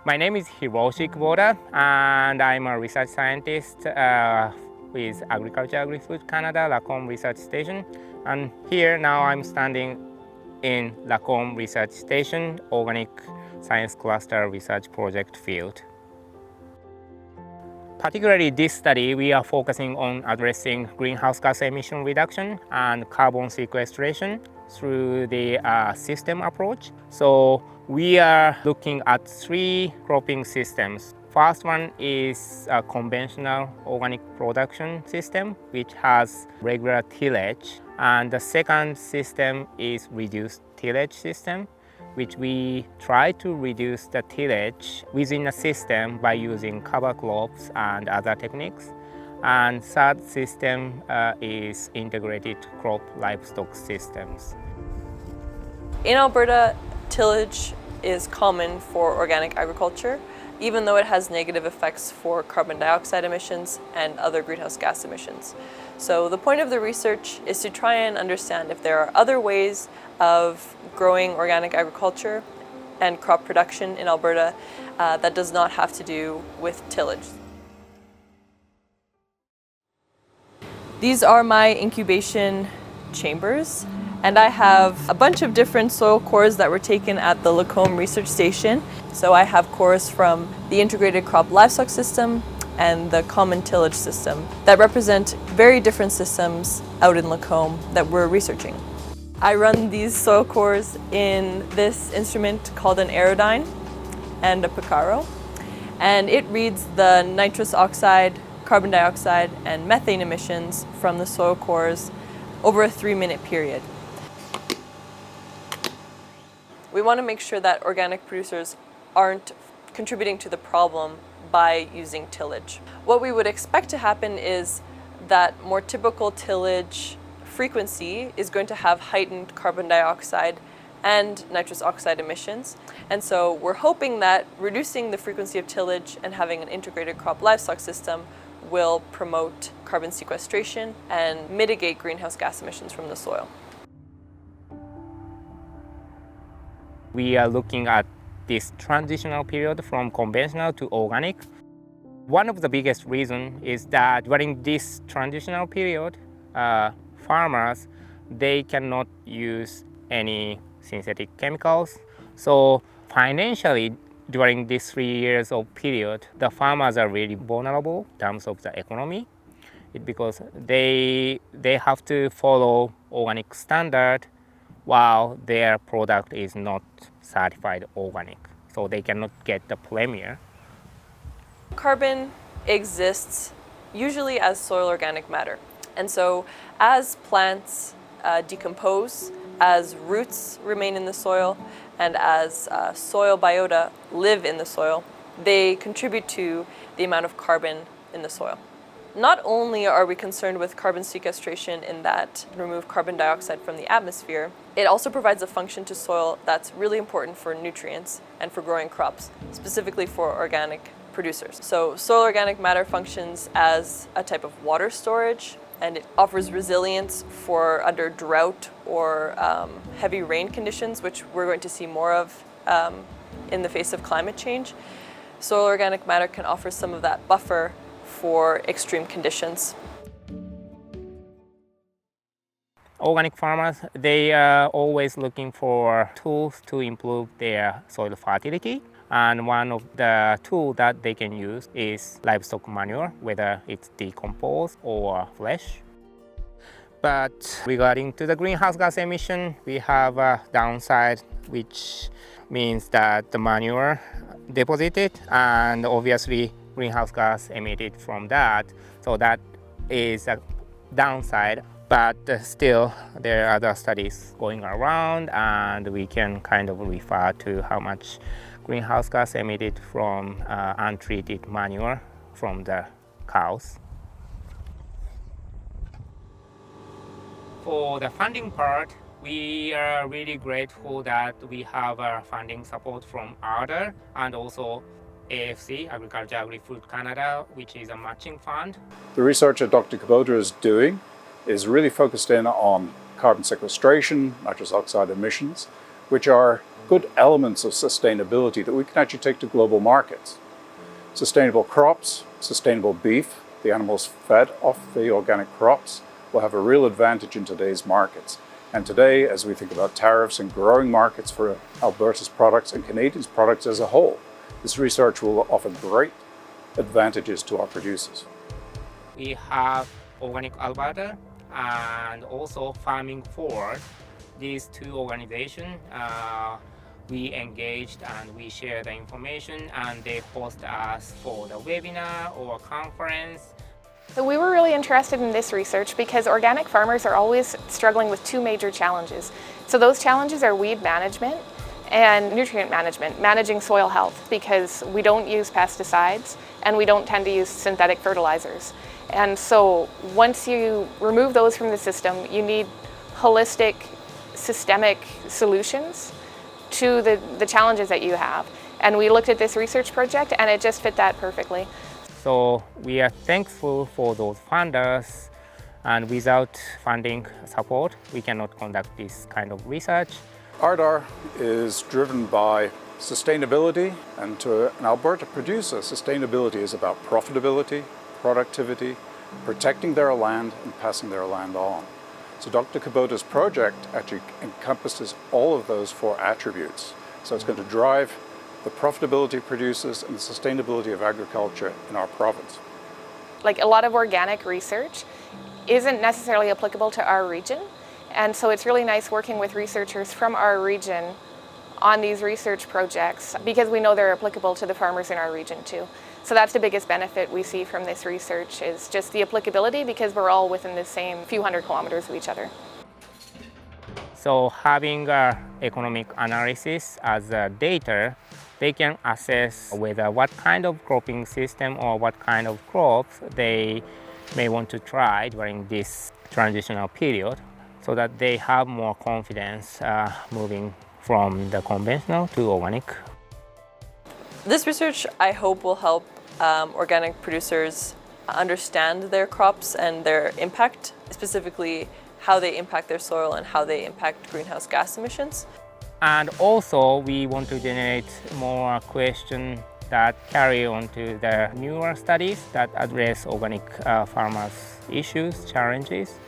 My name is Hiroshi Kubota, and I'm a research scientist with Agri-Food Canada Lacombe Research Station. And here now I'm standing in Lacombe Research Station Organic Science Cluster Research Project field. Particularly this study, we are focusing on addressing greenhouse gas emission reduction and carbon sequestration through the system approach. So we are looking at 3 cropping systems. First one is a conventional organic production system, which has regular tillage. And the second system is reduced tillage system, which we try to reduce the tillage within a system by using cover crops and other techniques. And third system is integrated crop livestock systems. In Alberta, tillage is common for organic agriculture, even though it has negative effects for carbon dioxide emissions and other greenhouse gas emissions. So the point of the research is to try and understand if there are other ways of growing organic agriculture and crop production in Alberta that does not have to do with tillage. These are my incubation chambers, and I have a bunch of different soil cores that were taken at the Lacombe Research Station. So I have cores from the integrated crop livestock system and the common tillage system that represent very different systems out in Lacombe that we're researching. I run these soil cores in this instrument called an Aerodyne and a Picaro, and it reads the nitrous oxide, carbon dioxide, and methane emissions from the soil cores over a 3-minute period. We want to make sure that organic producers aren't contributing to the problem by using tillage. What we would expect to happen is that more typical tillage frequency is going to have heightened carbon dioxide and nitrous oxide emissions. And so we're hoping that reducing the frequency of tillage and having an integrated crop livestock system will promote carbon sequestration and mitigate greenhouse gas emissions from the soil. We are looking at this transitional period from conventional to organic. One of the biggest reasons is that during this transitional period, farmers, they cannot use any synthetic chemicals. So financially, during these 3 years of period, the farmers are really vulnerable in terms of the economy, because they have to follow organic standard while their product is not certified organic. So they cannot get the premier. Carbon exists usually as soil organic matter. And so as plants decompose, as roots remain in the soil, and as soil biota live in the soil, they contribute to the amount of carbon in the soil. Not only are we concerned with carbon sequestration in that remove carbon dioxide from the atmosphere, it also provides a function to soil that's really important for nutrients and for growing crops, specifically for organic producers. So soil organic matter functions as a type of water storage, and it offers resilience for under drought or heavy rain conditions, which we're going to see more of in the face of climate change. Soil organic matter can offer some of that buffer for extreme conditions. Organic farmers, they are always looking for tools to improve their soil fertility. And one of the tools that they can use is livestock manure, whether it's decomposed or fresh. But regarding to the greenhouse gas emission, we have a downside, which means that the manure deposited and obviously greenhouse gas emitted from that. So that is a downside. But still, there are other studies going around, and we can kind of refer to how much greenhouse gas emitted from untreated manure from the cows. For the funding part, we are really grateful that we have funding support from ARDA and also AAFC, Agri-Food Canada, which is a matching fund. The research that Dr. Kubota is doing is really focused in on carbon sequestration, nitrous oxide emissions, which are good elements of sustainability that we can actually take to global markets. Sustainable crops, sustainable beef, the animals fed off the organic crops, will have a real advantage in today's markets. And today, as we think about tariffs and growing markets for Alberta's products and Canadians' products as a whole, this research will offer great advantages to our producers. We have Organic Alberta and also Farming Forward. These two organizations, we engaged and we share the information, and they host us for the webinar or conference. So we were really interested in this research because organic farmers are always struggling with two major challenges. So those challenges are weed management and nutrient management, managing soil health, because we don't use pesticides and we don't tend to use synthetic fertilizers. And so once you remove those from the system, you need holistic, systemic solutions to the challenges that you have. And we looked at this research project and it just fit that perfectly. So we are thankful for those funders, and without funding support, we cannot conduct this kind of research. ARDAR is driven by sustainability, and to an Alberta producer, sustainability is about profitability, productivity, protecting their land and passing their land on. So Dr. Kubota's project actually encompasses all of those four attributes. So it's going to drive the profitability of producers and the sustainability of agriculture in our province. Like, a lot of organic research isn't necessarily applicable to our region, and so it's really nice working with researchers from our region on these research projects because we know they're applicable to the farmers in our region too. So that's the biggest benefit we see from this research, is just the applicability, because we're all within the same few hundred kilometers of each other. So having economic analysis as data, they can assess whether what kind of cropping system or what kind of crops they may want to try during this transitional period, so that they have more confidence moving from the conventional to organic. This research, I hope, will help organic producers understand their crops and their impact, specifically how they impact their soil and how they impact greenhouse gas emissions. And also we want to generate more questions that carry on to the newer studies that address organic farmers' issues, challenges.